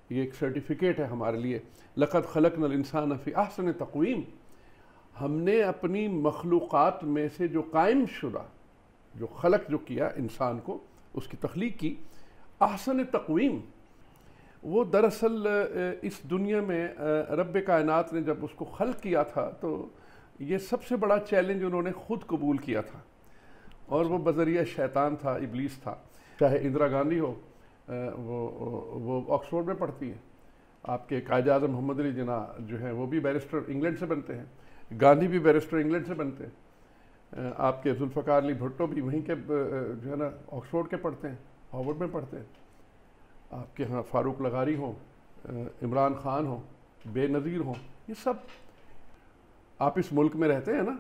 ये एक सर्टिफिकेट है हमारे लिए। लक़द खलक़नल इंसान फ़ी अहसन तक़वीम, हमने अपनी मखलूक़ात में से जो कायम शुदा, जो खलक जो किया इंसान को, उसकी तख्लीक की अहसन तक़वीम, वो दरअसल इस दुनिया में रब कायनात ने जब उसको खल्क किया था तो ये सबसे बड़ा चैलेंज उन्होंने ख़ुद कबूल किया था, और वो बज़रिया शैतान था, इब्लीस था। चाहे इंदिरा गांधी हो, वो ऑक्सफोर्ड में पढ़ती हैं, आपके कायद आज़म मोहम्मद अली जिन्ना जो है वो भी बैरिस्टर इंग्लैंड से बनते हैं, गांधी भी बैरिस्टर इंग्लैंड से बनते हैं, आपके जुल्फ़िकार अली भुट्टो भी वहीं के जो है ना ऑक्सफोर्ड के पढ़ते हैं, हार्वर्ड में पढ़ते हैं, आपके यहाँ फ़ारूक लगारी हो, इमरान खान हो, बेनज़ीर हो, ये सब आप इस मुल्क में रहते हैं ना,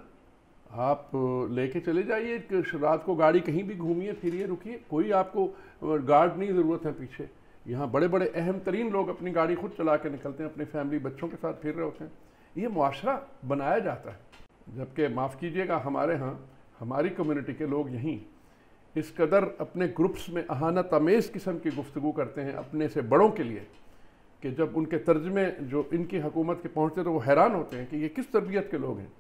आप लेके चले जाइए, रात को गाड़ी कहीं भी घूमिए फिरिए रुकिए, कोई आपको गार्ड नहीं ज़रूरत है पीछे। यहाँ बड़े बड़े अहम तरीन लोग अपनी गाड़ी खुद चला के निकलते हैं, अपनी फैमिली बच्चों के साथ फिर रहे होते हैं। ये मुआशरा बनाया जाता है, जबकि माफ़ कीजिएगा हमारे यहाँ हमारी कम्युनिटी के लोग यहीं इस कदर अपने ग्रुप्स में अहानत अमेज़ किस्म की गुफ्तगू करते हैं अपने से बड़ों के लिए कि जब उनके तर्जमे जो इनकी हुकूमत के पहुँचते तो वो हैरान होते हैं कि ये किस तरबियत के लोग हैं।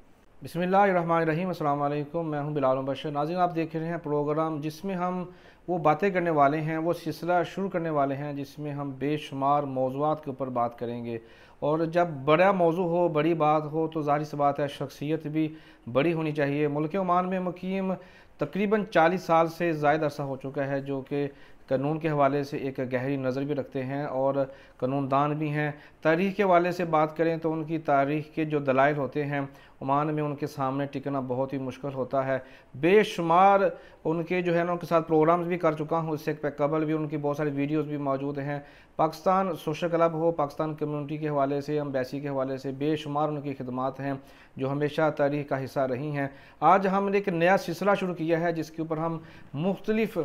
बिस्मिल्लाहिर्रहमानिर्रहीम, अस्सलाम वालेकुम। मैं हूं बिलाल बशर। नाज़रीन, आप देख रहे हैं प्रोग्राम जिसमें हम वो बातें करने वाले हैं, वो सिलसिला शुरू करने वाले हैं जिसमें हम बेशुमार मौज़ूआत के ऊपर बात करेंगे। और जब बड़ा मौजू हो, बड़ी बात हो, तो ज़ाहिर सी बात है शख्सियत भी बड़ी होनी चाहिए। मुल्क ओमान में मुकीम तकरीबन 40 साल से ज़ायद अरसा हो चुका है, जो कि कानून के हवाले से एक गहरी नज़र भी रखते हैं और कानूनदान भी हैं। तारीख़ के हवाले से बात करें तो उनकी तारीख़ के जो दलाइल होते हैं ओमान में उनके सामने टिकना बहुत ही मुश्किल होता है। बेशुमार उनके जो है ना उनके साथ प्रोग्राम्स भी कर चुका हूँ, इससे कबल भी उनकी बहुत सारी वीडियोस भी मौजूद हैं। पाकिस्तान सोशल क्लब हो, पाकिस्तान कम्युनिटी के हवाले से, एम्बेसी के हवाले से बेशुमार उनकी खिदमात हैं जो हमेशा तारीख़ का हिस्सा रही हैं। आज हमने एक नया सिलसिला शुरू किया है जिसके ऊपर हम मुख्तलिफ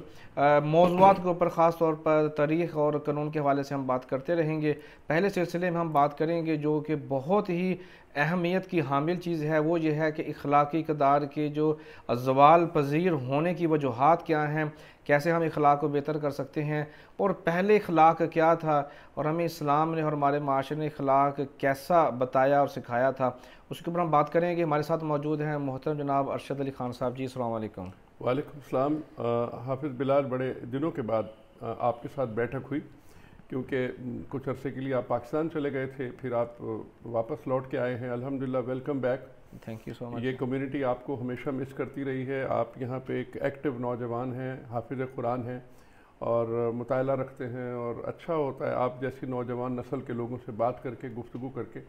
मौज़ूआत के ऊपर ख़ास तौर पर तारीख़ और कानून के हवाले से हम बात करते रहेंगे। पहले सिलसिले में हम बात करेंगे जो कि बहुत ही अहमियत की हामिल चीज़ है, वो ये है कि इखलाकी इक़दार के जो ज़वाल पज़ीर होने की वजूहात क्या हैं, कैसे हम इखलाक को बेहतर कर सकते हैं, और पहले इखलाक क्या था और हमें इस्लाम ने और हमारे माशरे ने इखलाक कैसा बताया और सिखाया था, उसके ऊपर हम बात करेंगे। हमारे साथ मौजूद हैं मोहतरम जनाब अरशद अली खान साहब जी। अस्सलाम वालेकुम। वालेकुम सलाम। हाफिज़ बिलाल, बड़े दिनों के बाद आपके साथ बैठक हुई, क्योंकि कुछ अरसे के लिए आप पाकिस्तान चले गए थे, फिर आप वापस लौट के आए हैं। अल्हम्दुलिल्लाह, welcome back. Thank you so much. ये कम्युनिटी आपको हमेशा मिस करती रही है। आप यहाँ पे एक एक्टिव नौजवान हैं, हाफिज़ कुरान हैं और मुताला रखते हैं, और अच्छा होता है आप जैसी नौजवान नस्ल के लोगों से बात करके, गुफ्तगू करके।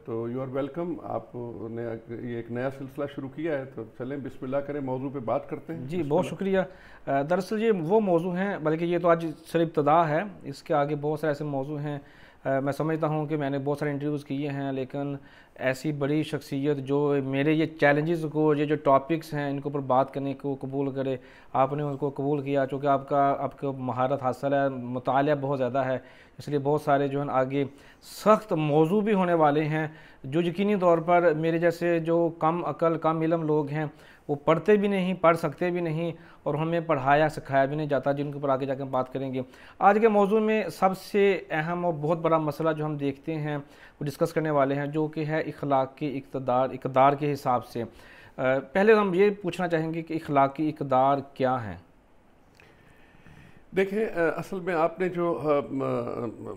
तो यू आर वेलकम। आपने ये एक नया सिलसिला शुरू किया है, तो चलें बिस्मिल्लाह करें, मौजू पे बात करते हैं। जी बहुत शुक्रिया। दरअसल ये वो मौजू हैं, बल्कि ये तो आज सिर्फ इब्तदा है, इसके आगे बहुत सारे ऐसे मौजू हैं। मैं समझता हूँ कि मैंने बहुत सारे इंटरव्यूज़ किए हैं, लेकिन ऐसी बड़ी शख्सियत जो मेरे ये चैलेंजेस को, ये जो टॉपिक्स हैं इनके ऊपर बात करने को कबूल करे, आपने उनको कबूल किया। चूँकि आपको महारत हासिल है, मुतालिया बहुत ज़्यादा है, इसलिए बहुत सारे जो है आगे सख्त मौजू भी होने वाले हैं जो यकीनी तौर पर मेरे जैसे जो कम अकल कम इल्म लोग हैं वो पढ़ते भी नहीं, पढ़ सकते भी नहीं, और हमें पढ़ाया सिखाया भी नहीं जाता, जिनके ऊपर आगे जाकर हम बात करेंगे। आज के मौजू में सबसे अहम और बहुत बड़ा मसला जो हम देखते हैं वो डिस्कस करने वाले हैं, जो कि है इखलाकी इक़दार के हिसाब से। पहले हम ये पूछना चाहेंगे कि इखलाकी इक़दार क्या है। देखें, असल में आपने जो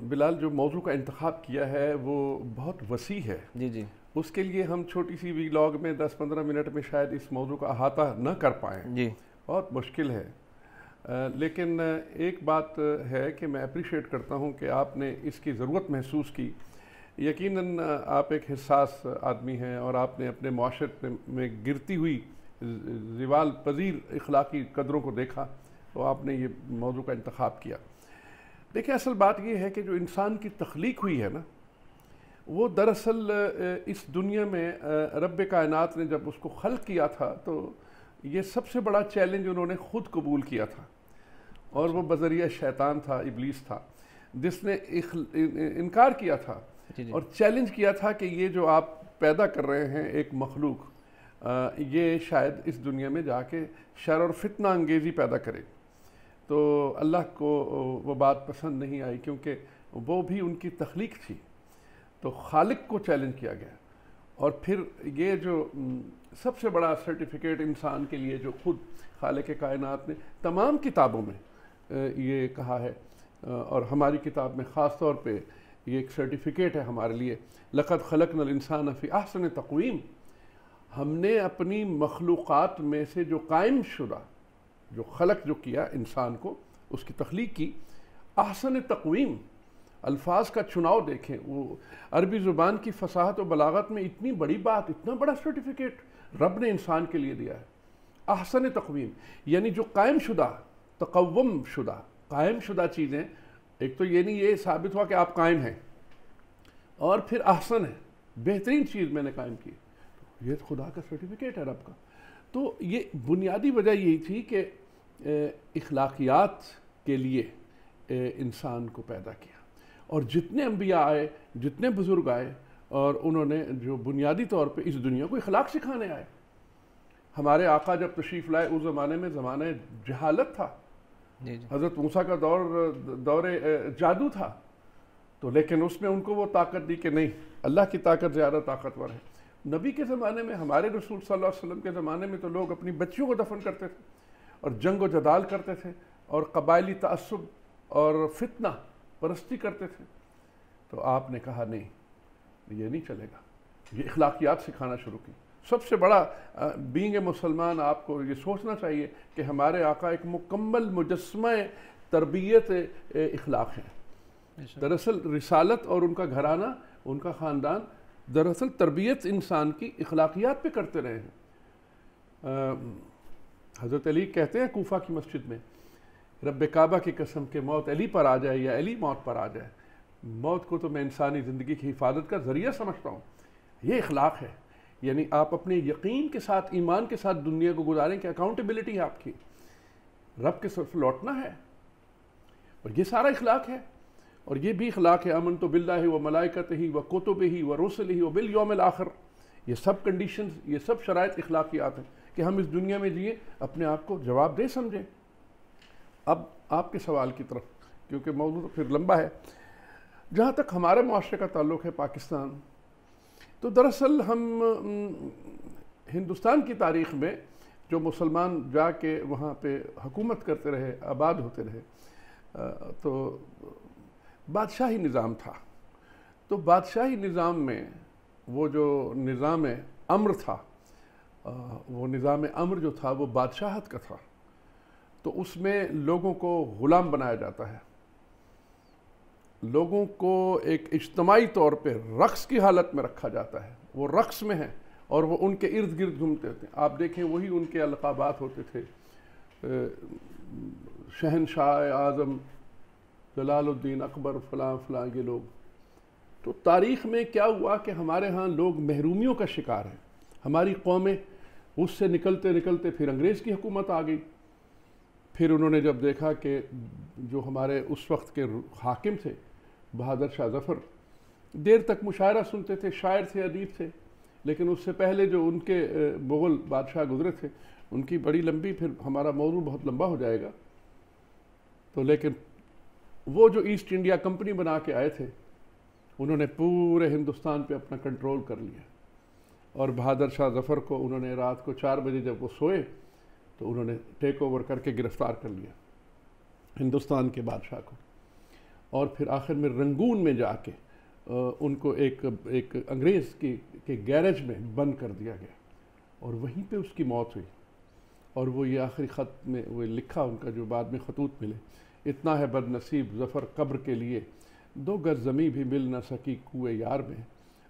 बिलाल जो मौजू का इंतखाब किया है वो बहुत वसी है। जी जी। उसके लिए हम छोटी सी व्लॉग में 10-15 मिनट में शायद इस मौजू का अहाता न कर पाएँ जी, बहुत मुश्किल है। लेकिन एक बात है कि मैं अप्रिशिएट करता हूँ कि आपने इसकी ज़रूरत महसूस की। यकीनन आप एक हिस्सास आदमी हैं और आपने अपने माशरे में गिरती हुई ज़वाल पज़ीर इखलाकी कदरों को देखा, तो आपने ये मौजू का इंतखाब किया। देखिए, असल बात ये है कि जो इंसान की तख्लीक हुई है ना, वो दरअसल इस दुनिया में रब कायनात ने जब उसको खल्क किया था तो ये सबसे बड़ा चैलेंज उन्होंने ख़ुद कबूल किया था, और वो बज़रिया शैतान था, इब्लीस था, जिसने इनकार किया था और चैलेंज किया था कि ये जो आप पैदा कर रहे हैं एक मखलूक, ये शायद इस दुनिया में जाके शर और फितना अंगेज़ी पैदा करे। तो अल्लाह को वो बात पसंद नहीं आई, क्योंकि वो भी उनकी तख्लीक थी। तो खालिक को चैलेंज किया गया। और फिर ये जो सबसे बड़ा सर्टिफिकेट इंसान के लिए जो खुद खालिक कायनात ने तमाम किताबों में ये कहा है, और हमारी किताब में ख़ास तौर पे ये एक सर्टिफिकेट है हमारे लिए, लक़द ख़लक़नल इंसान फ़ी अहसन तक़वीम। हमने अपनी मखलूक़ात में से जो कायम शुदा, जो खलक जो किया इंसान को, उसकी तख्लीक की, अहसन तक़वीम। अल्फाज का चुनाव देखें, वो अरबी ज़ुबान की फसाहत और बलागत में इतनी बड़ी बात, इतना बड़ा सर्टिफिकेट रब ने इंसान के लिए दिया है। अहसन तक़वीम यानी जो कायम शुदा, तक़व्वम शुदा, कायम शुदा चीज़ें, एक तो ये नहीं ये साबित हुआ कि आप कायम हैं, और फिर अहसन है, बेहतरीन चीज़ मैंने कायम की, तो ये खुदा का सर्टिफिकेट है रब का। तो ये बुनियादी वजह यही थी कि इखलाकियात के लिए इंसान को पैदा किया। और जितने अम्बिया आए, जितने बुज़ुर्ग आए, और उन्होंने जो बुनियादी तौर पे इस दुनिया को इखलाक सिखाने आए। हमारे आका जब तशरीफ़ लाए उस ज़माने में ज़माने जहालत था, हज़रत मूसा का दौर जादू था, तो लेकिन उसमें उनको वो ताकत दी कि नहीं, अल्लाह की ताकत ज़्यादा ताकतवर है। नबी के ज़माने में, हमारे रसूल सल्लल्लाहु अलैहि वसल्लम के ज़माने में तो लोग अपनी बच्चियों को दफन करते थे और जंग व जदाल करते थे और कबायली तअस्सुब और फितना परस्ती करते थे। तो आपने कहा नहीं, ये नहीं चलेगा, ये इखलाकियात सिखाना शुरू की। सबसे बड़ा बीइंग ए मुसलमान आपको ये सोचना चाहिए कि हमारे आका एक मुकम्मल मुजस्समा तरबियत इखलाक हैं। दरअसल रिसालत और उनका घराना, उनका ख़ानदान दरअसल तरबियत इंसान की इखलाकियात पे करते रहे हैं। हज़रत अली कहते हैं कूफा की मस्जिद में, रब काबा की कसम के मौत अली पर आ जाए या अली मौत पर आ जाए, मौत को तो मैं इंसानी ज़िंदगी की हिफाजत का ज़रिया समझता हूँ। ये इखलाक है, यानी आप अपने यकीन के साथ, ईमान के साथ दुनिया को गुजारें कि अकाउंटेबिलिटी है आपकी, रब के तरफ लौटना है, और ये सारा इखलाक है। और ये भी इखलाक है अमन तो बिल्लाहि व मलाइकतिही व कुतुबिही व रुसुलिही व बिल यौमिल आखिर। ये सब कंडीशंस, ये सब शराइत इखलाकियात हैं कि हम इस दुनिया में जिए, अपने आप को जवाब दे समझें। अब आपके सवाल की तरफ, क्योंकि मौजूद तो फिर लंबा है। जहाँ तक हमारे मुआशरे का ताल्लुक़ है पाकिस्तान, तो दरअसल हम हिंदुस्तान की तारीख़ में जो मुसलमान जाके वहाँ पे हुकूमत करते रहे, आबाद होते रहे, तो बादशाही निज़ाम था। तो बादशाही निज़ाम में वो जो निज़ाम अम्र था, वो निज़ाम अम्र जो था वो बादशाहत का था। तो उसमें लोगों को ग़ुलाम बनाया जाता है, लोगों को एक इज्तमाई तौर पे रक़्स की हालत में रखा जाता है। वो रक़्स में है और वो उनके इर्द गिर्द घूमते थे। आप देखें वही उनके अलक़ाबात होते थे, शहनशाह आज़म, जलालुद्दीन अकबर, फ़लाँ फ़लाँ ये लोग। तो तारीख़ में क्या हुआ कि हमारे यहाँ लोग महरूमियों का शिकार हैं। हमारी कौमें उससे निकलते निकलते फिर अंग्रेज़ की हुकूमत आ गई। फिर उन्होंने जब देखा कि जो हमारे उस वक्त के हाकिम थे बहादुर शाह ज़फ़र, देर तक मुशायरा सुनते थे, शायर थे, अदीब थे, लेकिन उससे पहले जो उनके मुग़ल बादशाह गुज़रे थे उनकी बड़ी लंबी, फिर हमारा मौजू बहुत लंबा हो जाएगा। तो लेकिन वो जो ईस्ट इंडिया कंपनी बना के आए थे, उन्होंने पूरे हिंदुस्तान पे अपना कंट्रोल कर लिया। और बहादुर शाह ज़फ़र को उन्होंने रात को 4 बजे जब वो सोए तो उन्होंने टेक ओवर करके गिरफ़्तार कर लिया हिंदुस्तान के बादशाह को। और फिर आखिर में रंगून में जाके उनको एक अंग्रेज़ के गैरेज में बंद कर दिया गया और वहीं पे उसकी मौत हुई। और वो ये आखिरी ख़त में वो लिखा उनका, जो बाद में खतूत मिले, इतना है बदनसीब ज़फ़र कब्र के लिए, 2 गज़ ज़मीं भी मिल न सकी कुएं यार में।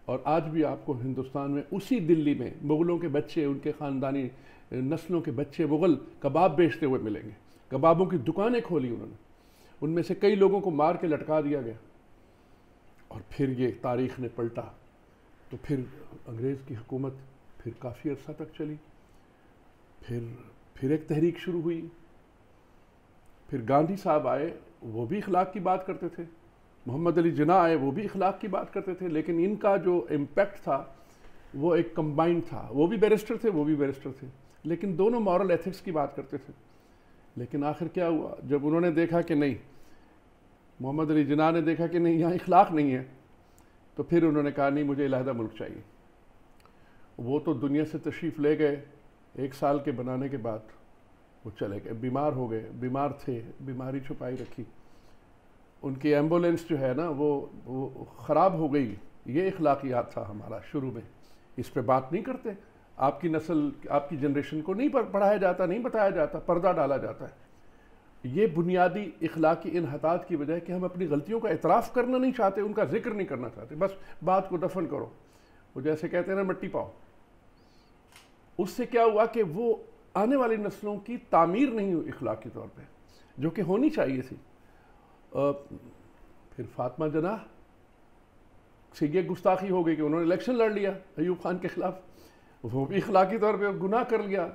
और आज भी आपको हिंदुस्तान में उसी दिल्ली में मुग़लों के बच्चे, उनके ख़ानदानी नस्लों के बच्चे मुग़ल कबाब बेचते हुए मिलेंगे। कबाबों की दुकानें खोली उन्होंने, उनमें से कई लोगों को मार के लटका दिया गया। और फिर ये तारीख़ ने पलटा, तो फिर अंग्रेज़ की हुकूमत फिर काफ़ी अर्सा तक चली। फिर एक तहरीक शुरू हुई। फिर गांधी साहब आए, वो भी इखलाक की बात करते थे। मोहम्मद अली जिन्ना आए, वो भी इखलाक की बात करते थे। लेकिन इनका जो इम्पैक्ट था वो एक कंबाइंड था। वो भी बैरिस्टर थे, वो भी बैरिस्टर थे, लेकिन दोनों मॉरल एथिक्स की बात करते थे। लेकिन आखिर क्या हुआ, जब उन्होंने देखा कि नहीं, मोहम्मद अली जिन्ना ने देखा कि नहीं, यहाँ इखलाक नहीं है, तो फिर उन्होंने कहा नहीं, मुझे अलहदा मुल्क चाहिए। वो तो दुनिया से तशरीफ़ ले गए, 1 साल के बनाने के बाद वो चले गए, बीमार हो गए, बीमार थे, बीमारी छुपाई रखी, उनकी एम्बुलेंस जो है ना वो ख़राब हो गई। ये इखलाकियात था हमारा शुरू में, इस पे बात नहीं करते। आपकी नस्ल, आपकी जनरेशन को नहीं पढ़ाया जाता, नहीं बताया जाता, पर्दा डाला जाता है। ये बुनियादी इखलाकी इन्हतात की वजह है कि हम अपनी गलतियों का एतराफ़ करना नहीं चाहते, उनका जिक्र नहीं करना चाहते, बस बात को दफन करो। वो जैसे कहते हैं ना, मिट्टी पाओ। उससे क्या हुआ कि वो आने वाली नस्लों की तामीर नहीं हुई इखलाकी तौर पे, जो कि होनी चाहिए थी। फिर फातिमा जनाह से ये गुस्ताखी हो गई कि उन्होंने इलेक्शन लड़ लिया अयूब खान के खिलाफ, वो भी इखलाकी तौर पे गुनाह कर लिया।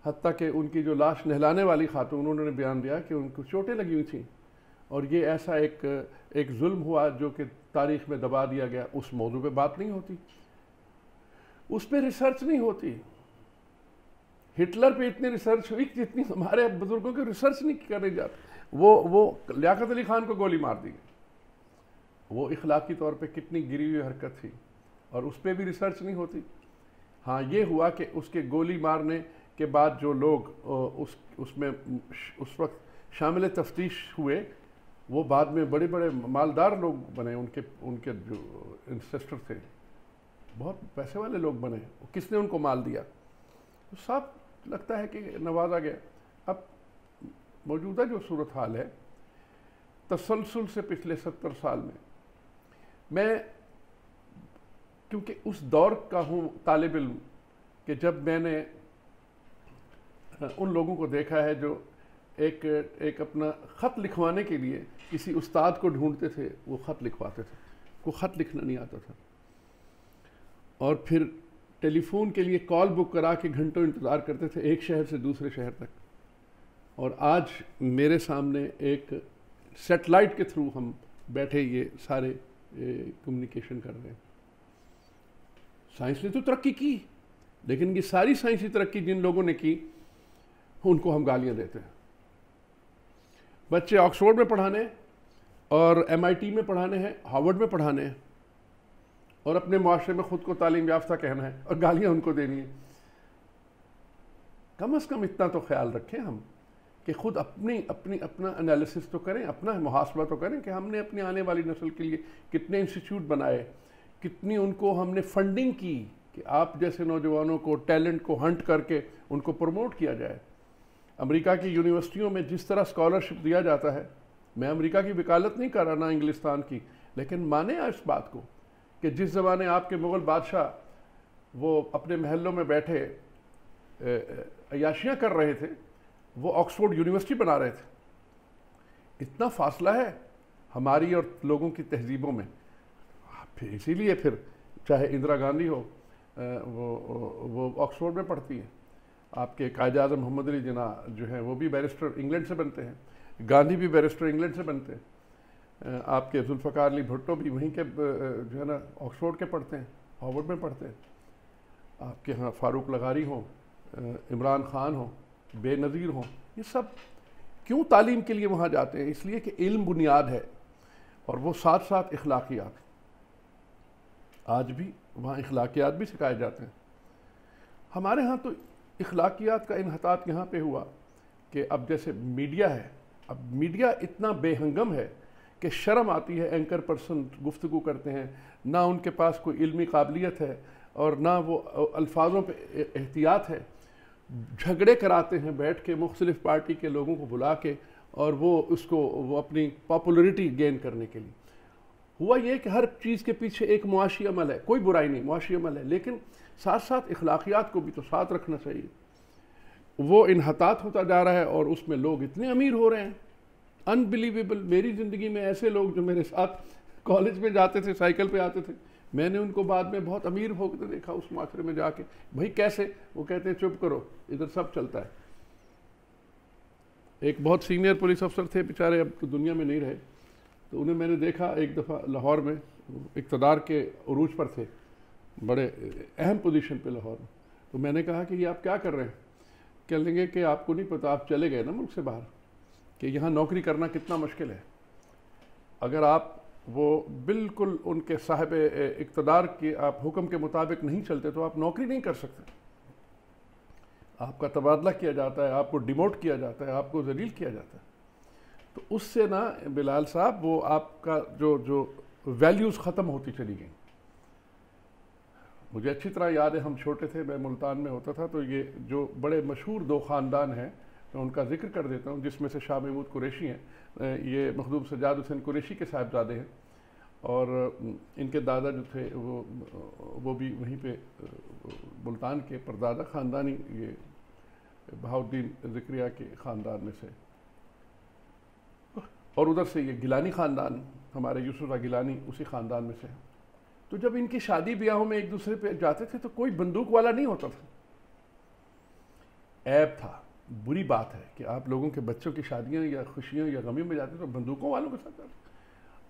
हत्ता कि उनकी जो लाश नहलाने वाली खातून, उन्होंने बयान दिया कि उनको चोटें लगी हुई थी, और ये ऐसा एक जुल्म हुआ जो कि तारीख़ में दबा दिया गया। उस मौजू पे बात नहीं होती, उस पर रिसर्च नहीं होती। हिटलर पे इतनी रिसर्च हुई जितनी हमारे बुजुर्गों की रिसर्च नहीं करने जाते। वो लियाकत अली खान को गोली मार दी गई, वो इखलाकी तौर पे कितनी गिरी हुई हरकत थी, और उस पर भी रिसर्च नहीं होती। हाँ, ये हुआ कि उसके गोली मारने के बाद जो लोग उसमें उस वक्त शामिल तफ्तीश हुए, वो बाद में बड़े बड़े मालदार लोग बने। उनके जो इंसेस्टर थे, बहुत पैसे वाले लोग बने। किसने उनको माल दिया? तो साफ लगता है कि नवाजा गया। अब मौजूदा जो सूरत हाल है, तसलसल से पिछले 70 साल में, मैं क्योंकि उस दौर का हूँ तालिब इल्म, कि जब मैंने उन लोगों को देखा है जो एक अपना ख़त लिखवाने के लिए किसी उस्ताद को ढूंढते थे, वो ख़त लिखवाते थे, को ख़त लिखना नहीं आता था, और फिर टेलीफोन के लिए कॉल बुक करा के घंटों इंतज़ार करते थे एक शहर से दूसरे शहर तक। और आज मेरे सामने एक सेटेलाइट के थ्रू हम बैठे ये सारे कम्युनिकेशन कर रहे हैं। साइंस ने तो तरक्की की, लेकिन ये सारी साइंसी तरक्की जिन लोगों ने की, उनको हम गालियां देते हैं। बच्चे ऑक्सफोर्ड में पढ़ाने और MIT में पढ़ाने हैं, हार्वर्ड में पढ़ाने हैं, और अपने मुआशरे में खुद को तालीम याफ्ता कहना है और गालियां उनको देनी है। कम से कम इतना तो ख्याल रखें हम कि खुद अपना एनालिसिस तो करें, अपना मुहासबा तो करें कि हमने अपनी आने वाली नस्ल के लिए कितने इंस्टीट्यूट बनाए, कितनी उनको हमने फंडिंग की कि आप जैसे नौजवानों को, टैलेंट को हंट करके उनको प्रमोट किया जाए। अमेरिका की यूनिवर्सिटियों में जिस तरह स्कॉलरशिप दिया जाता है, मैं अमेरिका की वकालत नहीं कर रहा, ना इंग्लिस्तान की, लेकिन माने इस बात को कि जिस ज़माने आपके मुग़ल बादशाह वो अपने महलों में बैठे अय्याशियाँ कर रहे थे, वो ऑक्सफोर्ड यूनिवर्सिटी बना रहे थे। इतना फासला है हमारी और लोगों की तहजीबों में। फिर इसीलिए फिर चाहे इंदिरा गांधी हो, वो ऑक्सफोर्ड में पढ़ती है। आपके कायद आज़म मोहम्मद अली जिन्ना जो है वो भी बैरिस्टर इंग्लैंड से बनते हैं, गांधी भी बैरिस्टर इंग्लैंड से बनते हैं। आपके जुल्फ़िकार अली भुट्टो भी वहीं के जो है ना ऑक्सफोर्ड के पढ़ते हैं, हार्वर्ड में पढ़ते हैं। आपके यहाँ फ़ारूक लगारी हो, इमरान खान हो, बेनज़ीर हो, ये सब क्यों तालीम के लिए वहाँ जाते हैं? इसलिए कि इल्म बुनियाद है, और वो साथ साथ इखलाकियात। आज भी वहाँ इखलाकियात भी सिखाए जाते हैं। हमारे यहाँ तो इखलाकियात का इन्हतात यहाँ पे हुआ कि अब जैसे मीडिया है, अब मीडिया इतना बेहंगम है कि शर्म आती है। एंकर पर्सन गुफ्तगू करते हैं, ना उनके पास कोई इल्मी काबिलियत है और ना वो अल्फाजों पे एहतियात है। झगड़े कराते हैं बैठ के मुख्तलिफ पार्टी के लोगों को बुला के, और वो अपनी पॉपुलरिटी गेन करने के लिए। हुआ ये कि हर चीज़ के पीछे एक मुआशी अमल है, कोई बुराई नहीं, मुआशी अमल है, लेकिन साथ साथ इखलाकियात को भी तो साथ रखना चाहिए। वो इन्हतात होता जा रहा है और उसमें लोग इतने अमीर हो रहे हैं, अनबिलीवेबल। मेरी ज़िंदगी में ऐसे लोग जो मेरे साथ कॉलेज में जाते थे, साइकिल पे आते थे, मैंने उनको बाद में बहुत अमीर होकर देखा उस माशरे में जाके। भाई कैसे? वो कहते हैं चुप करो, इधर सब चलता है। एक बहुत सीनियर पुलिस अफसर थे, बेचारे अब तो दुनिया में नहीं रहे, तो उन्हें मैंने देखा एक दफ़ा लाहौर में, इक़्तिदार के उरूज पर थे, बड़े अहम पोजीशन पे लाहौर में। तो मैंने कहा कि ये आप क्या कर रहे हैं? कह लेंगे कि आपको नहीं पता, आप चले गए ना मुल्क से बाहर, कि यहाँ नौकरी करना कितना मुश्किल है। अगर आप वो बिल्कुल उनके साहिब इक़्तिदार के आप हुक्म के मुताबिक नहीं चलते तो आप नौकरी नहीं कर सकते। आपका तबादला किया जाता है, आपको डिमोट किया जाता है, आपको जलील किया जाता है। तो उससे ना बिलाल साहब वो आपका जो जो वैल्यूज़ ख़त्म होती चली गई। मुझे अच्छी तरह याद है, हम छोटे थे, मैं मुल्तान में होता था, तो ये जो बड़े मशहूर दो ख़ानदान हैं मैं उनका जिक्र कर देता हूँ, जिसमें से शाह महमूद कुरैशी हैं। ये मखदूम सज्जाद हुसैन कुरैशी के साहिबजादे हैं और इनके दादा जो थे वो भी वहीं पे मुल्तान के परदादा ख़ानदानी, ये बहाउद्दीन ज़िक्रिया के ख़ानदान में से, और उधर से ये गिलानी ख़ानदान, हमारे यूसुफ गिलानी उसी ख़ानदान में से। तो जब इनकी शादी ब्याहों में एक दूसरे पे जाते थे तो कोई बंदूक वाला नहीं होता था। ऐब था, बुरी बात है कि आप लोगों के बच्चों की शादियां या खुशियां या गमी में जाते तो बंदूकों वालों के साथ जाते।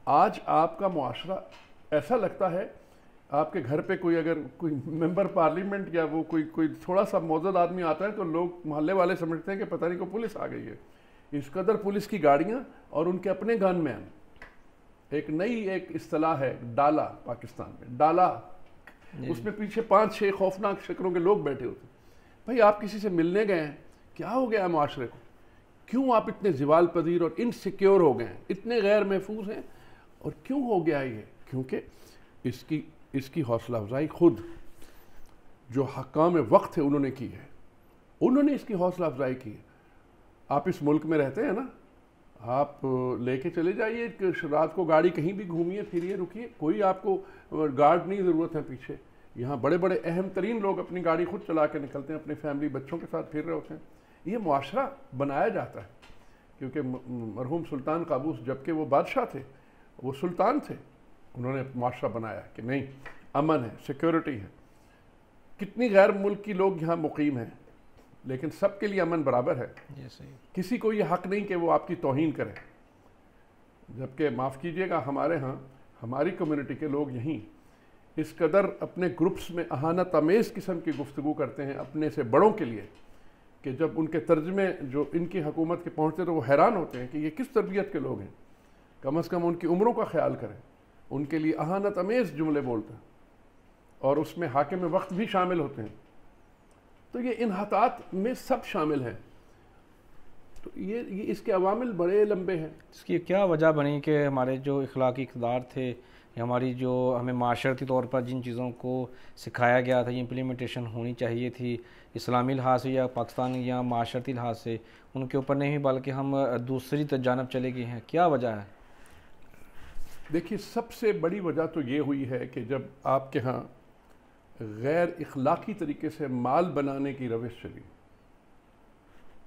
आज आपका मुआशरा ऐसा लगता है, आपके घर पे कोई अगर कोई मेंबर पार्लियामेंट या वो कोई थोड़ा सा मौजूद आदमी आता है तो लोग मोहल्ले वाले समझते हैं कि पता नहीं को पुलिस आ गई है। इस कदर पुलिस की गाड़ियां और उनके अपने गनमैन। एक नई एक इस्तिलाह है डाला, पाकिस्तान में डाला, उसमें पीछे 5-6 खौफनाक शक्लों के लोग बैठे होते। भाई आप किसी से मिलने गए हैं, क्या हो गया है माशरे को, क्यों आप इतने जिवाल पजीर और इनसिक्योर हो गए हैं, इतने गैर महफूज हैं, और क्यों हो गया ये? क्योंकि इसकी हौसला अफजाई खुद जो हकाम वक्त है उन्होंने की है, उन्होंने इसकी हौसला अफजाई की है। आप इस मुल्क में रहते हैं ना, आप लेके चले जाइए रात को गाड़ी, कहीं भी घूमिए फिरिए रुकिए, कोई आपको गार्ड नहीं ज़रूरत है पीछे। यहाँ बड़े बड़े अहम तरीन लोग अपनी गाड़ी खुद चला के निकलते हैं, अपनी फैमिली बच्चों के साथ फिर रहे होते हैं। ये मुआशरा बनाया जाता है क्योंकि मरहूम सुल्तान काबूस जबकि वो बादशाह थे, वो सुल्तान थे, उन्होंने मुआशरा बनाया कि नहीं अमन है, सिक्योरिटी है। कितनी गैर मुल्क की लोग यहाँ मुकीम हैं लेकिन सबके लिए अमन बराबर है। किसी को ये हक नहीं कि वो आपकी तौहीन करे। जबकि माफ़ कीजिएगा, हमारे यहाँ हमारी कम्युनिटी के लोग यहीं इस कदर अपने ग्रुप्स में अहानत अमेज़ किस्म की गुफ्तगू करते हैं अपने से बड़ों के लिए कि जब उनके तर्जमे जो इनकी हुकूमत के पहुँचते तो वो हैरान होते हैं कि ये किस तरबियत के लोग हैं। कम अज़ कम उनकी उम्रों का ख्याल करें। उनके लिए अहानत अमेज़ जुमले बोलते हैं और उसमें हाकिम वक्त भी शामिल होते हैं। तो ये इन्हतात में सब शामिल हैं। तो ये इसके अवामिल बड़े लंबे हैं। इसकी क्या वजह बनी कि हमारे जो इखलाकी इक़्तिदार थे, हमारी जो हमें माशरती तौर पर जिन चीज़ों को सिखाया गया था, ये इम्प्लीमेंटेशन होनी चाहिए थी इस्लामी लिहाज से या पाकिस्तान या माशरती लिहाज से, उनके ऊपर नहीं बल्कि हम दूसरी जानब चले गए हैं, क्या वजह है? देखिए, सबसे बड़ी वजह तो ये हुई है कि जब आपके यहाँ गैर इखलाकी तरीके से माल बनाने की रविश चली।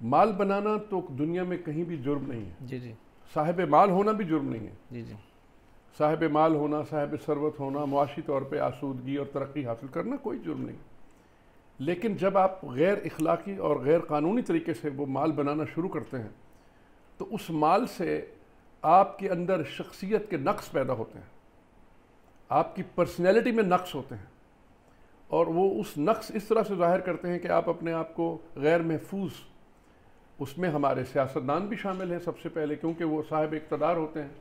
माल बनाना तो दुनिया में कहीं भी जुर्म नहीं है। जी जी। साहिब माल होना भी जुर्म नहीं है। जी जी। साहिब माल होना, साहिब सरवत होना, मुआशी तौर पे आसूदगी और तरक्की हासिल करना कोई जुर्म नहीं। लेकिन जब आप गैर इखलाकी और गैर कानूनी तरीके से वो माल बनाना शुरू करते हैं तो उस माल से आपके अंदर शख्सियत के नक्स पैदा होते हैं, आपकी पर्सनैलिटी में नक्स होते हैं, और वो उस नक्स इस तरह से ज़ाहिर करते हैं कि आप अपने आप को गैर महफूज। उसमें हमारे सियासतदान भी शामिल हैं सबसे पहले, क्योंकि वो साहिब इक़्तिदार होते हैं,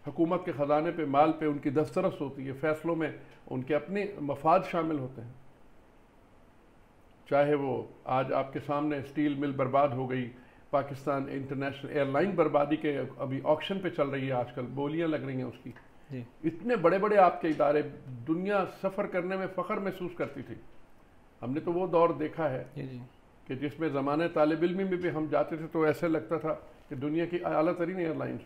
हुकूमत के ख़जाने पे माल पे उनकी दस्तरस होती है, फ़ैसलों में उनके अपने मफाद शामिल होते हैं। चाहे वो आज आपके सामने स्टील मिल बर्बाद हो गई, पाकिस्तान इंटरनेशनल एयरलाइन बर्बादी के अभी ऑक्शन पे चल रही है, आजकल बोलियां लग रही हैं उसकी। इतने बड़े बड़े आपके इदारे, दुनिया सफ़र करने में फ़ख्र महसूस करती थी। हमने तो वो दौर देखा है कि जिसमें ज़माने तालिब इल्मी में भी हम जाते थे तो ऐसे लगता था कि दुनिया की आला तरीन एयरलाइंस,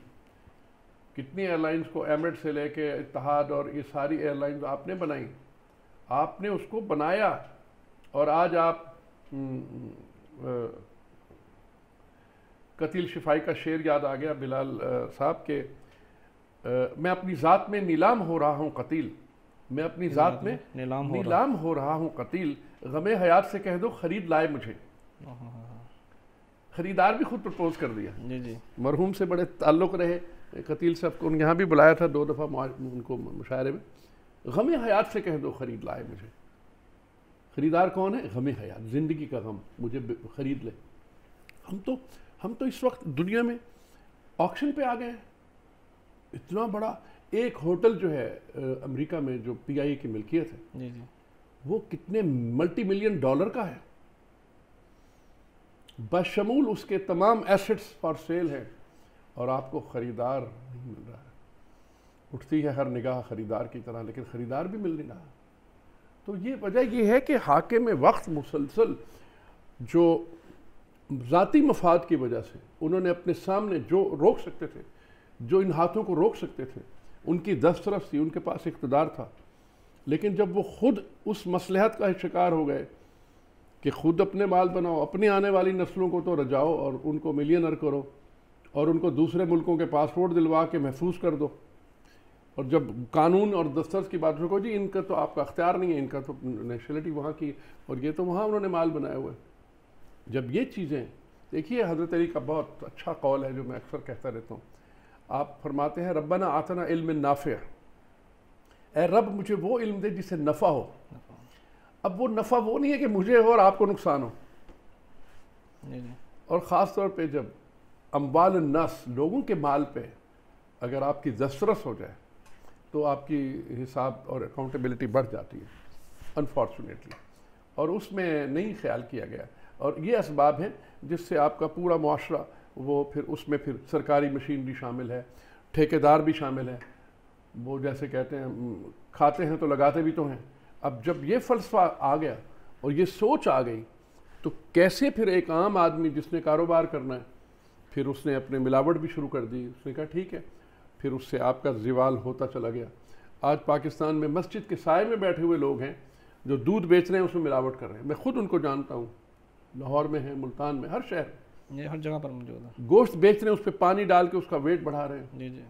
कितनी एयरलाइंस को एमिरेट्स से लेके इत्तेहाद और ये सारी एयरलाइंस आपने बनाई, आपने उसको बनाया, और आज आप कतील शिफाई का शेर याद आ गया बिलाल साहब के, मैं अपनी ज़ात में नीलाम हो रहा हूँ कतील, मैं अपनी ज़ात में नीलाम हो रहा हूँ कतील, गमे हयात से कह दो खरीद लाए मुझे। खरीदार भी खुद प्रपोज कर दिया। जी जी। मरहूम से बड़े ताल्लुक़ रहे, कतील साहब को यहाँ भी बुलाया था 2 दफ़ा उनको मुशायरे में। गमे हयात से कह दो खरीद लाए मुझे। खरीदार कौन है? गमे हयात, ज़िंदगी का गम, मुझे खरीद ले। हम तो इस वक्त दुनिया में ऑक्शन पे आ गए हैं। इतना बड़ा एक होटल जो है अमेरिका में जो PIA की मिल्कियत है जी जी, वो कितने मल्टी मिलियन डॉलर का है, बशमूल उसके तमाम एसेट्स फॉर सेल है, और आपको ख़रीदार नहीं मिल रहा है। उठती है हर निगाह ख़रीदार की तरह, लेकिन ख़रीदार भी मिल नहीं रहा। तो ये वजह ये है कि हाकिम वक्त मुसलसल जो ज़ाती मफाद की वजह से उन्होंने अपने सामने जो रोक सकते थे, जो इन हाथों को रोक सकते थे, उनकी दस्तरस थी, उनके पास इक़्तिदार था, लेकिन जब वो खुद उस मसलहत का शिकार हो गए कि खुद अपने माल बनाओ, अपनी आने वाली नस्लों को तो रजाओ और उनको मिलियनर करो और उनको दूसरे मुल्कों के पासपोर्ट दिलवा के महफूज कर दो, और जब कानून और दस्तरस की बात रखो जी इनका तो आपका अख्तियार नहीं है, इनका तो नेशनलिटी वहाँ की, और ये तो वहाँ उन्होंने माल बनाए हुए। जब ये चीज़ें देखिए, हज़रत अली का बहुत अच्छा कौल है जो मैं अक्सर कहता रहता हूँ। आप फरमाते हैं रब्बना आतना इल्म नाफ़िअ, ए रब मुझे वो इल्म दे जिससे नफ़ा हो। अब वो नफ़ा वो नहीं है कि मुझे हो और आपको नुकसान हो, और ख़ास तौर पे जब अम्वाल अन्नास, लोगों के माल पे अगर आपकी दस्तरस हो जाए तो आपकी हिसाब और अकाउंटेबिलिटी बढ़ जाती है अनफॉर्चुनेटली, और उसमें नहीं ख्याल किया गया। और ये असबाब हैं जिससे आपका पूरा मुआशरा वो फिर उसमें फिर सरकारी मशीनरी शामिल है, ठेकेदार भी शामिल है, वो जैसे कहते हैं खाते हैं तो लगाते भी तो हैं। अब जब ये फ़लसफ़ा आ गया और ये सोच आ गई तो कैसे फिर एक आम आदमी जिसने कारोबार करना है, फिर उसने अपने मिलावट भी शुरू कर दी। उसने कहा ठीक है, फिर उससे आपका ज़िवाल होता चला गया। आज पाकिस्तान में मस्जिद के साए में बैठे हुए लोग हैं जो दूध बेच रहे हैं उसमें मिलावट कर रहे हैं। मैं खुद उनको जानता हूँ, लाहौर में है, मुल्तान में, हर शहर, ये हर जगह पर मौजूद है। गोश्त बेच रहे हैं, उस पर पानी डाल के उसका वेट बढ़ा रहे हैं। जी जी,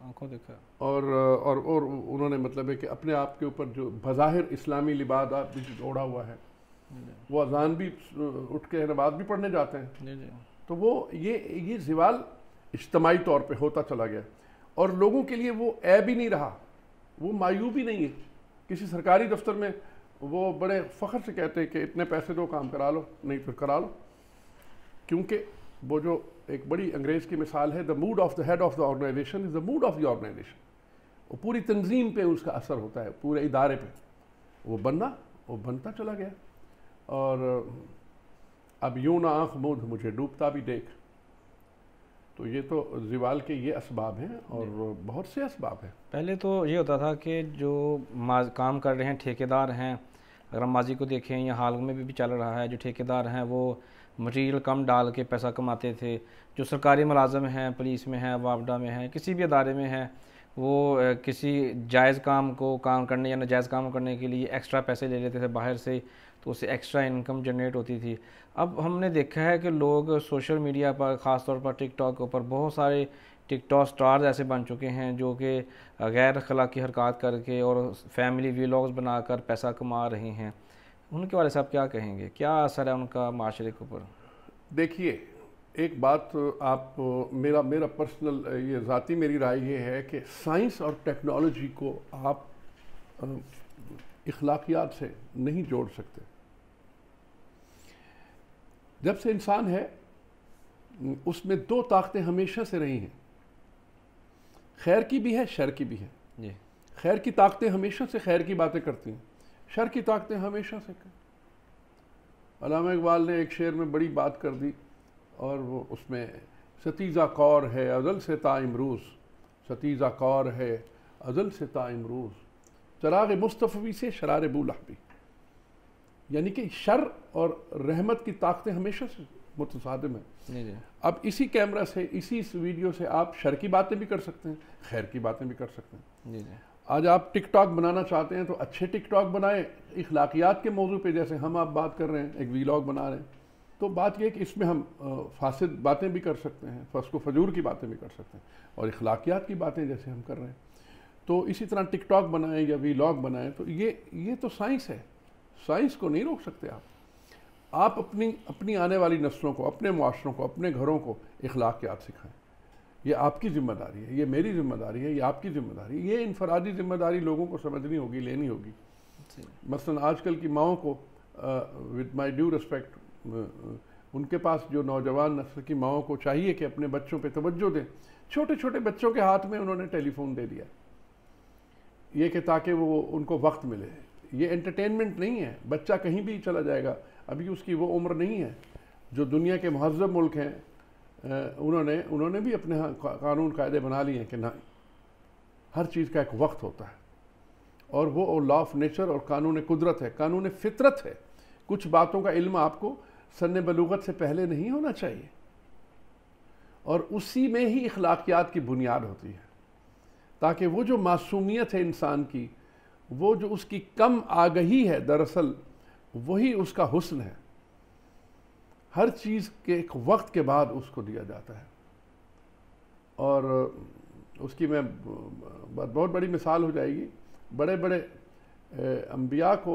आंखों देखा। और उन्होंने मतलब है कि अपने आप के ऊपर जो बज़ाहिर इस्लामी लिबास भी ओढ़ा हुआ है, वो अजान भी उठ के नमाज भी पढ़ने जाते हैं। जी जी, तो वो ये ज़िवाल इज्तमाई तौर पे होता चला गया, और लोगों के लिए वो ऐब ही नहीं रहा, वो मायूब ही नहीं है। किसी सरकारी दफ्तर में वो बड़े फ़ख्र से कहते हैं कि इतने पैसे दो, काम करा लो, नहीं तो करा लो, क्योंकि वो जो एक बड़ी अंग्रेज़ की मिसाल है, the mood of the head of the organisation is the mood of the organisation. वो पूरी तंजीम पे उसका असर होता है, पूरे इदारे पे वो बनता चला गया। और अब यूं ना आँख मूंद मुझे डूबता भी देख। तो ये तो ज़िवाल के ये असबाब हैं, और बहुत से असबाब हैं। पहले तो ये होता था कि जो काम कर रहे हैं ठेकेदार हैं, अगर हम माजी को देखें या हाल में भी चल रहा है, जो ठेकेदार हैं वो मटीरियल कम डाल के पैसा कमाते थे। जो सरकारी मुलाजम हैं, पुलिस में हैं, वापडा में हैं, किसी भी अदारे में हैं, वो किसी जायज़ काम को काम करने या नाजायज़ काम करने के लिए एक्स्ट्रा पैसे ले लेते थे बाहर से, तो उससे एक्स्ट्रा इनकम जनरेट होती थी। अब हमने देखा है कि लोग सोशल मीडिया पर, ख़ास तौर पर टिकटॉक के ऊपर बहुत सारे टिकटॉक स्टार्स ऐसे बन चुके हैं जो कि गैर अखलाकी हरकत करके और फैमिली व्लॉग्स बनाकर पैसा कमा रहे हैं। उनके बारे में आप क्या कहेंगे, क्या असर है उनका माशरे के ऊपर? देखिए, एक बात आप मेरा पर्सनल ये ज़ाती मेरी राय ये है कि साइंस और टेक्नोलॉजी को आप इखलाकियात से नहीं जोड़ सकते। जब से इंसान है उसमें दो ताकतें हमेशा से रही हैं, खैर की भी है, शर की भी है। जी, खैर की ताकतें हमेशा से खैर की बातें करती हैं, शर की ताकतें हमेशा से अल्लामा इकबाल ने एक शेर में बड़ी बात कर दी, और वो उसमें सतीज़ा कौर है अज़ल से ता इमरूज़, सतीज़ा कौर है अज़ल से ता इमरूज़, चराग़ मुस्तफ़वी से शरार बूलहबी। यानी कि शर और रहमत की ताकतें हमेशा से मुतसादिम है। अब इसी कैमरा से, इसी इस वीडियो से आप शर की बातें भी कर सकते हैं, खैर की बातें भी कर सकते हैं। आज आप टिकटॉक बनाना चाहते हैं तो अच्छे टिकटॉक बनाएं, इखलाकियात के मौजू पे, जैसे हम आप बात कर रहे हैं, एक वीलॉग बना रहे हैं। तो बात यह है कि इसमें हम फासिद बातें भी कर सकते हैं, फस्को फजूर की बातें भी कर सकते हैं, और इखलाकियात की बातें जैसे हम कर रहे हैं। तो इसी तरह टिकटॉक बनाएं या वीलॉग बनाएं, तो ये तो साइंस है, साइंस को नहीं रोक सकते आप अपनी आने वाली नस्लों को, अपने मुआशरों को, अपने घरों को इखलाकियात सिखाएं। ये आपकी ज़िम्मेदारी है, ये मेरी ज़िम्मेदारी है, ये आपकी ज़िम्मेदारी है। ये इनफरादी ज़िम्मेदारी लोगों को समझनी होगी, लेनी होगी। मसलन आजकल की माओं को, विद माय ड्यू रिस्पेक्ट, उनके पास जो नौजवान नस्ल की माओं को चाहिए कि अपने बच्चों पे तवज्जो दें छोटे छोटे बच्चों के हाथ में उन्होंने टेलीफोन दे दिया, ये कि ताकि वो उनको वक्त मिले। ये एंटरटेनमेंट नहीं है, बच्चा कहीं भी चला जाएगा, अभी उसकी वो उम्र नहीं है। जो दुनिया के महज़ब मुल्क हैं उन्होंने भी अपने यहाँ कानून कायदे बना लिए हैं कि ना, हर चीज़ का एक वक्त होता है, और वो लॉ ऑफ नेचर और कानून कुदरत है, कानून फितरत है। कुछ बातों का इल्म आपको सन्ने बलूगत से पहले नहीं होना चाहिए, और उसी में ही इखलाकियात की बुनियाद होती है, ताकि वो जो मासूमियत है इंसान की, वो जो उसकी कम आगही है, दरअसल वही उसका हुस्न है। हर चीज़ के एक वक्त के बाद उसको दिया जाता है, और उसकी मैं बहुत बड़ी मिसाल हो जाएगी। बड़े बड़े अंबिया को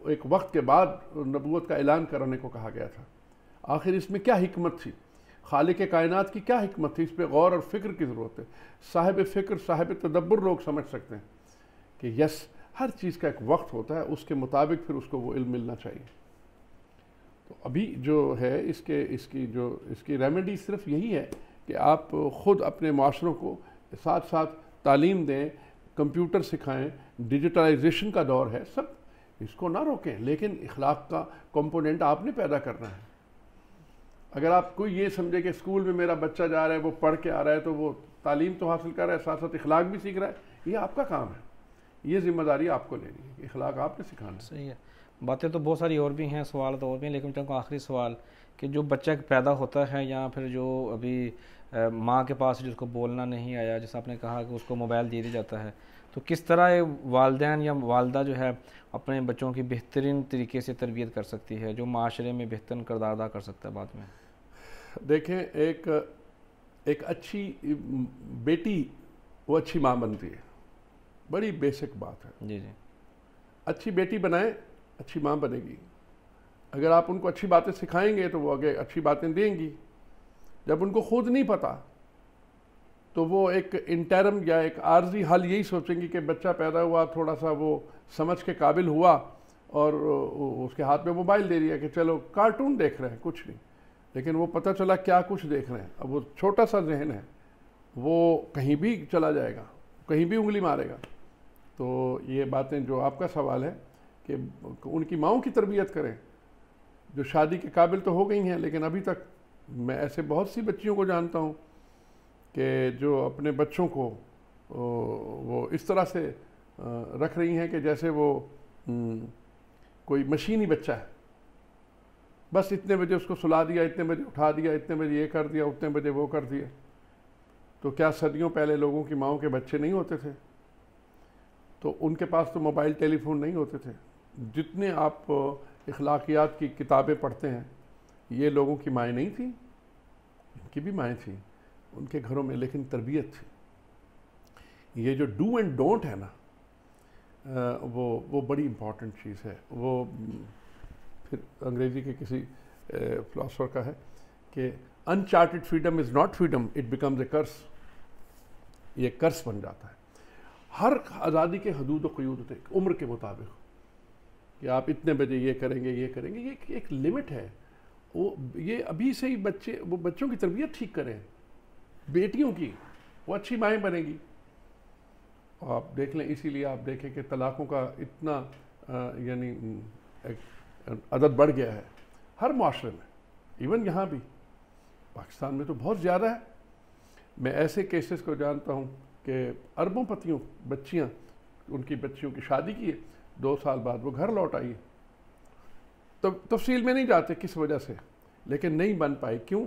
एक वक्त के बाद नबूवत का ऐलान करने को कहा गया था। आखिर इसमें क्या हिकमत थी, खालिक कायनात की क्या हिकमत थी, इस पर गौर और फिक्र की ज़रूरत है। साहिब फ़िक्र, साहिब तदब्बुर लोग समझ सकते हैं कि यस, हर चीज़ का एक वक्त होता है, उसके मुताबिक फिर उसको वो इल्म मिलना चाहिए। तो अभी जो है इसकी रेमेडी सिर्फ यही है कि आप ख़ुद अपने माशरों को साथ साथ तालीम दें, कंप्यूटर सिखाएं, डिजिटलाइजेशन का दौर है, सब इसको ना रोकें, लेकिन इखलाक का कंपोनेंट आपने पैदा करना है। अगर आप कोई ये समझे कि स्कूल में मेरा बच्चा जा रहा है, वो पढ़ के आ रहा है, तो वो तालीम तो हासिल कर रहा है, साथ साथ इखलाक भी सीख रहा है, ये आपका काम है, ये जिम्मेदारी आपको लेनी है, इखलाक आपने सिखाना है। सही है। बातें तो बहुत सारी और भी हैं, सवाल तो और भी हैं, लेकिन चाहूँगा आखिरी सवाल कि जो बच्चा पैदा होता है, या फिर जो अभी माँ के पास जिसको बोलना नहीं आया, जैसा आपने कहा कि उसको मोबाइल दे दिया जाता है, तो किस तरह वालिदैन या वालदा जो है अपने बच्चों की बेहतरीन तरीके से तरबियत कर सकती है, जो माशरे में बेहतरीन किरदार अदा कर सकता है बाद में? देखें, एक अच्छी बेटी वो अच्छी माँ बनती है, बड़ी बेसिक बात है। जी जी। अच्छी बेटी बनाए, अच्छी माँ बनेगी। अगर आप उनको अच्छी बातें सिखाएंगे तो वो आगे अच्छी बातें देंगी। जब उनको खुद नहीं पता तो वो एक इंटरम या एक आर्जी हल यही सोचेंगी कि बच्चा पैदा हुआ, थोड़ा सा वो समझ के काबिल हुआ और उसके हाथ में मोबाइल दे दिया कि चलो कार्टून देख रहे हैं, कुछ नहीं। लेकिन वो पता चला क्या कुछ देख रहे हैं। अब वो छोटा सा जहन है, वो कहीं भी चला जाएगा, कहीं भी उंगली मारेगा। तो ये बातें जो आपका सवाल है कि उनकी माँओं की तरबियत करें, जो शादी के काबिल तो हो गई हैं, लेकिन अभी तक मैं ऐसे बहुत सी बच्चियों को जानता हूँ कि जो अपने बच्चों को वो इस तरह से रख रही हैं कि जैसे वो कोई मशीनी बच्चा है। बस इतने बजे उसको सुला दिया, इतने बजे उठा दिया, इतने बजे ये कर दिया, उतने बजे वो कर दिया। तो क्या सदियों पहले लोगों की माँओं के बच्चे नहीं होते थे? तो उनके पास तो मोबाइल टेलीफोन नहीं होते थे। जितने आप इखलाकियात की किताबें पढ़ते हैं, ये लोगों की माएँ नहीं थी, इनकी भी माएँ थी उनके घरों में, लेकिन तरबियत थी। ये जो डू एंड डोंट है ना, वो बड़ी इम्पॉर्टेंट चीज़ है। वो फिर अंग्रेज़ी के किसी फिलोसोफर का है कि uncharted freedom is not freedom, it becomes a curse. ये कर्स बन जाता है। हर आज़ादी के हदूद व क़यूद थे, उम्र के मुताबिक कि आप इतने बजे ये करेंगे, ये करेंगे, ये एक लिमिट है। वो ये अभी से ही वो बच्चों की तरबियत ठीक करें, बेटियों की, वो अच्छी माएँ बनेगी। आप देख लें, इसीलिए आप देखें कि तलाक़ों का इतना यानी अदद बढ़ गया है हर माशरे में, इवन यहाँ भी पाकिस्तान में तो बहुत ज़्यादा है। मैं ऐसे केसेस को जानता हूँ कि अरबों पतियों बच्चियाँ, उनकी बच्चियों की शादी की है, 2 साल बाद वो घर लौट आई। तो तफसील में नहीं जाते किस वजह से, लेकिन नहीं बन पाई। क्यों?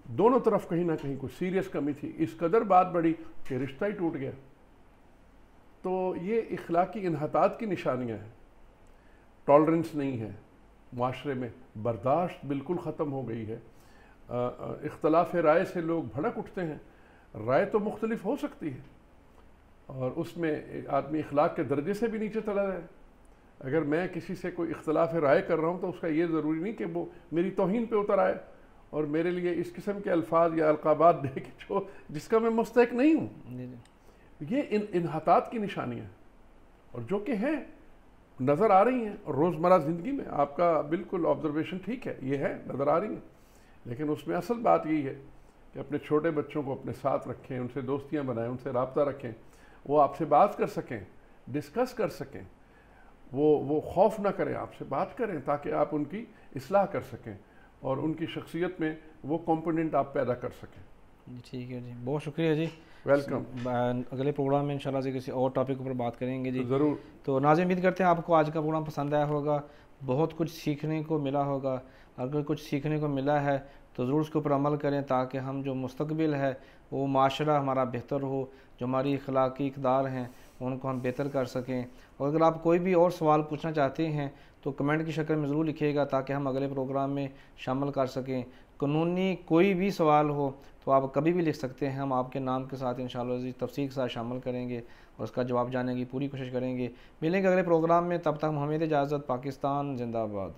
दोनों तरफ कहीं ना कहीं कुछ सीरियस कमी थी। इस कदर बात बढ़ी कि रिश्ता ही टूट गया। तो ये इखलाकी इन्हतात की निशानियाँ हैं। टॉलरेंस नहीं है माशरे में, बर्दाश्त बिल्कुल ख़त्म हो गई है। इख्तलाफ राय से लोग भड़क उठते हैं। राय तो मुख्तलिफ हो सकती है, और उसमें आदमी इखलाक के दर्जे से भी नीचे चला जाए। अगर मैं किसी से कोई इख्तलाफ राय कर रहा हूँ तो उसका ये ज़रूरी नहीं कि वो मेरी तौहीन पे उतर आए और मेरे लिए इस किस्म के अल्फाज या अलक़ाबात दे कि जिसका मैं मुस्तहिक नहीं हूँ। ये इन्हतात की निशानियाँ और जो कि हैं, नज़र आ रही हैं। और रोज़मर्रा ज़िंदगी में आपका बिल्कुल ऑब्जर्वेशन ठीक है, ये है, नज़र आ रही है। लेकिन उसमें असल बात यही है कि अपने छोटे बच्चों को अपने साथ रखें, उनसे दोस्तियां बनाएं, उनसे रब्ता रखें, वो आपसे बात कर सकें, डिस्कस कर सकें, वो खौफ ना करें, आपसे बात करें ताकि आप उनकी इस्लाह कर सकें और उनकी शख्सियत में वो कंपोनेंट आप पैदा कर सकें। ठीक है जी, बहुत शुक्रिया जी, वेलकम। अगले प्रोग्राम में इंशाल्लाह से किसी और टॉपिक पर बात करेंगे जी। तो ज़रूर। तो नाज़रीन, उम्मीद करते हैं आपको आज का प्रोग्राम पसंद आया होगा, बहुत कुछ सीखने को मिला होगा। अगर कुछ सीखने को मिला है तो ज़रूर उसके ऊपर अमल करें ताकि हम जो मुस्तकबिल है वो माशरा हमारा बेहतर हो, जो हमारी अखलाकी इक़दार हैं उनको हम बेहतर कर सकें। और अगर आप कोई भी और सवाल पूछना चाहते हैं तो कमेंट की शक्ल में ज़रूर लिखिएगा ताकि हम अगले प्रोग्राम में शामिल कर सकें। कानूनी कोई भी सवाल हो तो आप कभी भी लिख सकते हैं, हम आपके नाम के साथ इंशाअल्लाह तफसील के साथ शामिल करेंगे और उसका जवाब जानने की पूरी कोशिश करेंगे। मिलेंगे अगले प्रोग्राम में, तब तक हमें इजाज़त। पाकिस्तान जिंदाबाद।